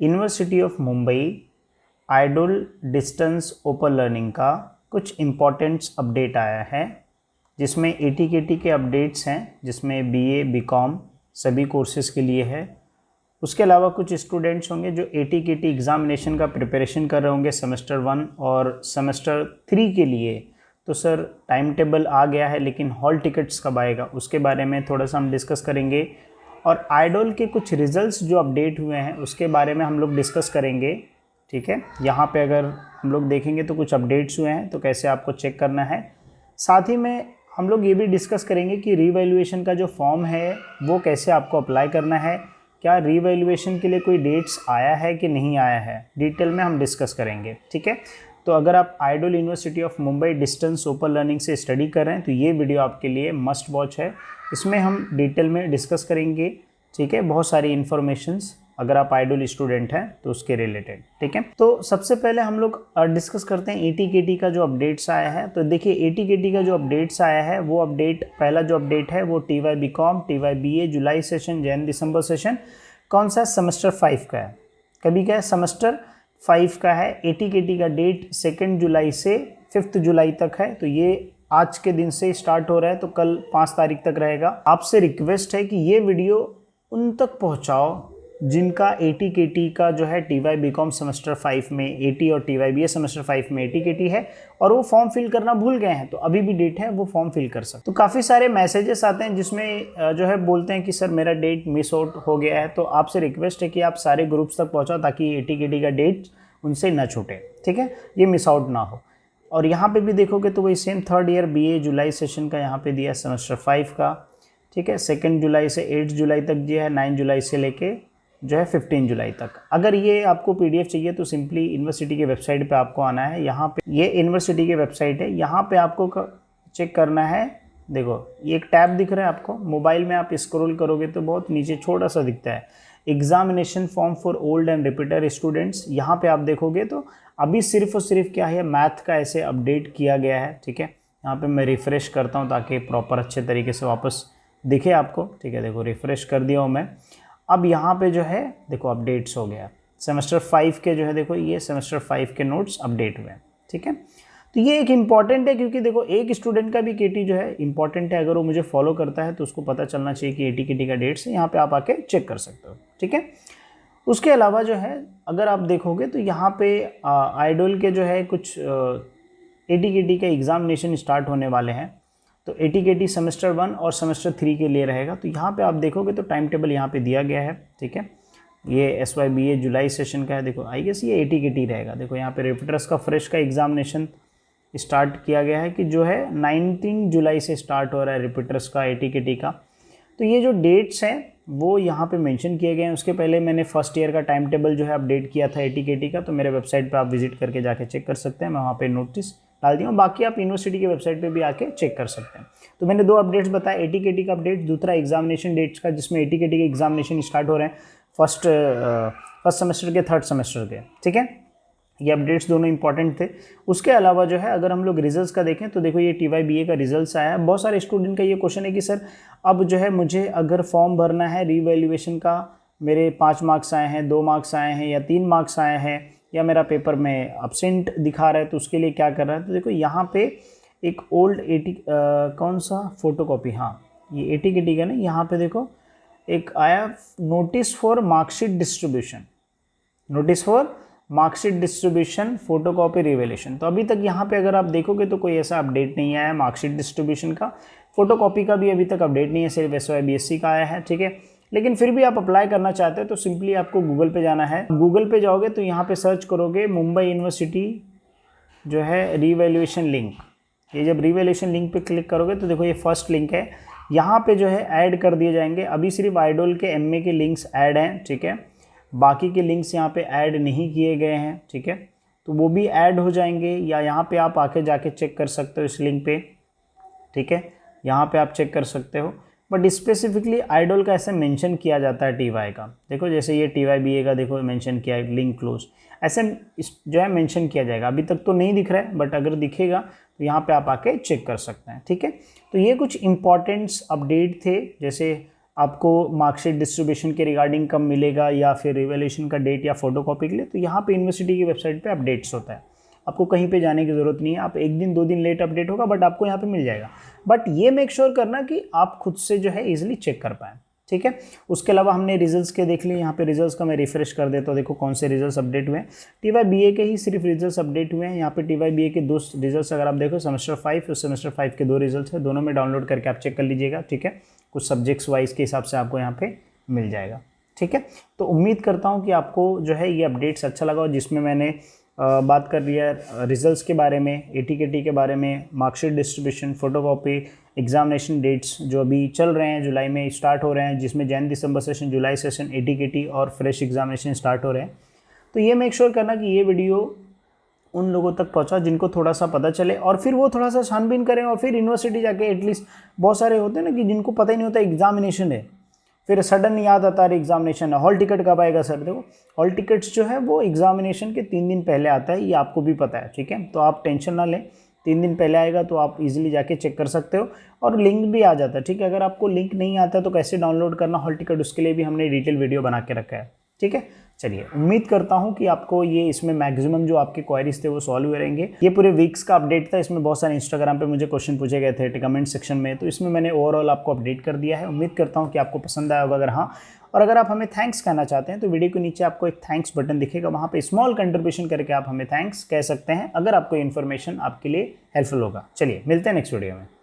University of Mumbai IDOL distance open learning का कुछ importance update आया है, जिसमें ATKT के अपडेट्स हैं, जिसमें BA BCom सभी कोर्सेज़ के लिए है। उसके अलावा कुछ स्टूडेंट्स होंगे जो ATKT एग्ज़ामिनेशन का प्रिपरेशन कर रहे होंगे सेमेस्टर 1 और सेमेस्टर 3 के लिए। तो सर टाइम टेबल आ गया है, लेकिन हॉल टिकट्स कब आएगा उसके बारे में थोड़ा सा हम डिस्कस करेंगे। और आइडल के कुछ रिजल्ट्स जो अपडेट हुए हैं उसके बारे में हम लोग डिस्कस करेंगे। ठीक है, यहाँ पे अगर हम लोग देखेंगे तो कुछ अपडेट्स हुए हैं, तो कैसे आपको चेक करना है। साथ ही में हम लोग ये भी डिस्कस करेंगे कि रीवैल्यूएशन का जो फॉर्म है वो कैसे आपको अप्लाई करना है, क्या रीवैल्यूएशन के लिए कोई डेट्स आया है कि नहीं आया है, डिटेल में हम डिस्कस करेंगे। ठीक है, तो अगर आप IDOL university of Mumbai distance open learning से स्टडी कर रहे हैं तो ये वीडियो आपके लिए मस्ट वॉच है। इसमें हम डिटेल में डिस्कस करेंगे, ठीक है, बहुत सारी इन्फॉर्मेशंस अगर आप आइडल स्टूडेंट हैं तो उसके रिलेटेड। ठीक है, तो सबसे पहले हम लोग डिस्कस करते हैं ATKT का जो अपडेट्स आया है। तो देखिए ATKT का जो अपडेट्स आया है वो अपडेट, पहला जो अपडेट है वो TY BCom TY BA जुलाई सेशन जैन दिसंबर सेशन कौन सा सेमेस्टर 5 का है, कभी का है सेमेस्टर 5 का है। ATKT का डेट 2 जुलाई से 5 जुलाई तक है, तो ये आज के दिन से स्टार्ट हो रहा है, तो कल 5 तारीख तक रहेगा। आपसे रिक्वेस्ट है कि ये वीडियो उन तक पहुंचाओ जिनका ATKT का जो है TY BCom सेमेस्टर 5 में AT और TY BA सेमेस्टर 5 में ATKT है और वो फॉर्म फिल करना भूल गए हैं, तो अभी भी डेट है, वो फॉर्म फिल कर सकते। तो काफ़ी सारे मैसेजेस आते हैं जिसमें जो है बोलते हैं कि सर मेरा डेट मिस आउट हो गया है, तो आपसे रिक्वेस्ट है कि आप सारे ग्रुप्स तक पहुँचाओ ताकि ATKT का डेट उनसे ना छूटे। ठीक है, ये मिस आउट ना हो। और यहाँ पे भी देखोगे तो वही सेम 3rd ईयर BA जुलाई सेशन का यहाँ पे दिया सेमेस्टर 5 का। ठीक है, 2 जुलाई से 8 जुलाई तक दिया है, 9 जुलाई से लेके जो है 15 जुलाई तक। अगर ये आपको PDF चाहिए तो सिंपली यूनिवर्सिटी के वेबसाइट पे आपको आना है। यहाँ पे ये यूनिवर्सिटी की वेबसाइट है, यहाँ पे आपको चेक करना है। देखो ये एक टैब दिख रहा है आपको, मोबाइल में आप स्क्रॉल करोगे तो बहुत नीचे छोटा सा दिखता है, examination form for old and repeater students. यहाँ पे आप देखोगे तो अभी सिर्फ और सिर्फ क्या है, मैथ का ऐसे अपडेट किया गया है। ठीक है, यहाँ पे मैं रिफ़्रेश करता हूँ ताकि प्रॉपर अच्छे तरीके से वापस दिखे आपको। ठीक है, देखो रिफ़्रेश कर दिया हूँ मैं। अब यहाँ पे जो है देखो अपडेट्स हो गया सेमेस्टर 5 के, जो है देखो ये सेमेस्टर 5 के नोट्स अपडेट हुए हैं। ठीक है, तो ये एक इम्पॉर्टेंट है क्योंकि देखो एक स्टूडेंट का भी KT जो है इम्पॉर्टेंट है, अगर वो मुझे फॉलो करता है तो उसको पता चलना चाहिए कि ATKT का डेट्स है। यहाँ पे आप आके चेक कर सकते हो। ठीक है, उसके अलावा जो है अगर आप देखोगे तो यहाँ पे आइडल के जो है कुछ ATKT का एग्जामिनेशन स्टार्ट होने वाले हैं, तो ATKT सेमेस्टर 1 और सेमेस्टर 3 के लिए रहेगा। तो यहाँ पे आप देखोगे तो टाइम टेबल यहाँ पे दिया गया है। ठीक है, ये SYBA जुलाई सेशन का है। देखो आई गेस ये ATKT रहेगा। देखो यहाँ पे रिपीटर्स का फ्रेश का एग्जामिनेशन स्टार्ट किया गया है कि जो है 19 जुलाई से स्टार्ट हो रहा है रिपीटर्स का ATKT का। तो ये जो डेट्स हैं वो यहाँ पे मेंशन किए गए हैं। उसके पहले मैंने फर्स्ट ईयर का टाइम टेबल जो है अपडेट किया था ATKT का, तो मेरे वेबसाइट पे आप विजिट करके जाके चेक कर सकते हैं, मैं वहाँ पे नोटिस डाल दिया हूँ। बाकी आप यूनिवर्सिटी के वेबसाइट पे भी आके चेक कर सकते हैं। तो मैंने 2 अपडेट्स बताए, ATKT का अपडेट, दूसरा एग्जामिनेशन डेट्स का जिसमें ATKT के एग्जामिनेशन स्टार्ट हो रहे हैं फर्स्ट सेमेस्टर के 3rd सेमेस्टर के। ठीक है, ये अपडेट्स दोनों इंपॉर्टेंट थे। उसके अलावा जो है अगर हम लोग रिजल्ट्स का देखें तो देखो ये TY BA का रिजल्ट्स आया है। बहुत सारे स्टूडेंट का ये क्वेश्चन है कि सर अब जो है मुझे अगर फॉर्म भरना है रीवैल्यूएशन का, मेरे 5 मार्क्स आए हैं, 2 मार्क्स आए हैं या 3 मार्क्स आए हैं, या मेरा पेपर में एब्सेंट दिखा रहा है, तो उसके लिए क्या कर रहा है। तो देखो यहाँ पे एक ओल्ड कौन सा फोटोकॉपी, हाँ ये ATKT का नहीं, यहाँ पे देखो एक आया notice for marksheet distribution, notice for marksheet distribution photocopy revelation. तो अभी तक यहाँ पे अगर आप देखोगे तो कोई ऐसा अपडेट नहीं आया मार्कशीट डिस्ट्रीब्यूशन का, फोटोकॉपी का भी अभी तक अपडेट नहीं है, सिर्फ SYBSC का आया है। ठीक है, लेकिन फिर भी आप अप्लाई करना चाहते हो तो सिंपली आपको गूगल पे जाना है। गूगल पे जाओगे तो यहाँ पे सर्च करोगे मुंबई यूनिवर्सिटी जो है रीवैल्यूएशन लिंक। ये जब रीवैल्यूएशन लिंक पे क्लिक करोगे तो देखो ये फर्स्ट लिंक है, यहाँ पे जो है ऐड कर दिए जाएंगे। अभी सिर्फ आइडल के MA के लिंक्स ऐड हैं। ठीक है, बाकी के लिंक्स यहाँ पे ऐड नहीं किए गए हैं। ठीक है, तो वो भी ऐड हो जाएंगे, या यहाँ पे आप आके जाके चेक कर सकते हो इस लिंक पे। ठीक है, यहाँ पे आप चेक कर सकते हो, बट स्पेसिफिकली आइडल का ऐसे मेंशन किया जाता है TY का। देखो जैसे ये TY BA का देखो मेंशन किया है, लिंक क्लोज, ऐसे जो है मेंशन किया जाएगा। अभी तक तो नहीं दिख रहा है, बट अगर दिखेगा तो यहाँ पे आप आके चेक कर सकते हैं। ठीक है, तो ये कुछ इंपॉर्टेंट्स अपडेट थे, जैसे आपको मार्कशीट डिस्ट्रीब्यूशन के रिगार्डिंग कब मिलेगा या फिर रिवैल्यूएशन का डेट या फोटोकॉपी के लिए, तो यहाँ पे यूनिवर्सिटी की वेबसाइट पे अपडेट्स होता है। आपको कहीं पे जाने की ज़रूरत नहीं है, आप 1 दिन 2 दिन लेट अपडेट होगा बट आपको यहाँ पे मिल जाएगा। बट ये मेक श्योर करना कि आप खुद से जो है ईजिली चेक कर पाएँ, ठीक है। उसके अलावा हमने रिजल्ट्स के देख लिए, यहाँ पे रिजल्ट्स का मैं रिफ्रेश कर देता हूँ। देखो कौन से रिजल्ट्स अपडेट हुए हैं, TYBA के ही सिर्फ रिजल्ट्स अपडेट हुए हैं। यहाँ पे TYBA के 2 रिजल्ट्स अगर आप देखो, सेमेस्टर 5 और सेमेस्टर 5 के 2 रिजल्ट्स हैं, दोनों में डाउनलोड करके आप चेक कर लीजिएगा, ठीक है। कुछ सब्जेक्ट्स वाइज के हिसाब से आपको यहाँ पे मिल जाएगा, ठीक है। तो उम्मीद करता हूँ कि आपको जो है ये अपडेट्स अच्छा लगा, और जिसमें मैंने बात कर रही है रिजल्ट्स के बारे में, ATKT के बारे में, marksheet distribution, photocopy, examination dates जो अभी चल रहे हैं, जुलाई में स्टार्ट हो रहे हैं, जिसमें जैन दिसंबर सेशन, जुलाई सेशन, ATKT और फ्रेश एग्जामिनेशन स्टार्ट हो रहे हैं। तो ये मेक श्योर करना कि ये वीडियो उन लोगों तक पहुंचा जिनको थोड़ा सा पता चले, और फिर वो थोड़ा सा छानबीन करें, और फिर यूनिवर्सिटी जाके एटलीस्ट, बहुत सारे होते हैं ना कि जिनको पता ही नहीं होता एग्जामिनेशन है, फिर सडन याद आता है एग्जामिनेशन है, हॉल टिकट कब आएगा सर। देखो हॉल टिकट्स जो है वो एग्जामिनेशन के 3 दिन पहले आता है, ये आपको भी पता है, ठीक है। तो आप टेंशन ना लें, 3 दिन पहले आएगा तो आप इजीली जाके चेक कर सकते हो, और लिंक भी आ जाता है, ठीक है। अगर आपको लिंक नहीं आता तो कैसे डाउनलोड करना हॉल टिकट, उसके लिए भी हमने डिटेल वीडियो बना के रखा है, ठीक है। चलिए, उम्मीद करता हूँ कि आपको ये इसमें मैक्सिमम जो आपके क्वेरीज थे वो सॉल्व हुए रहेंगे। ये पूरे वीक्स का अपडेट था, इसमें बहुत सारे इंस्टाग्राम पे मुझे क्वेश्चन पूछे गए थे कमेंट सेक्शन में, तो इसमें मैंने ओवरऑल आपको अपडेट कर दिया है। उम्मीद करता हूँ कि आपको पसंद आया होगा। अगर हाँ, और अगर आप हमें थैंक्स कहना चाहते हैं तो वीडियो के नीचे आपको एक थैंक्स बटन दिखेगा, वहाँ पे स्मॉल कंट्रीब्यूशन करके आप हमें थैंक्स कह सकते हैं, अगर आपको इन्फॉर्मेशन आपके लिए हेल्पफुल होगा। चलिए, मिलते हैं नेक्स्ट वीडियो में।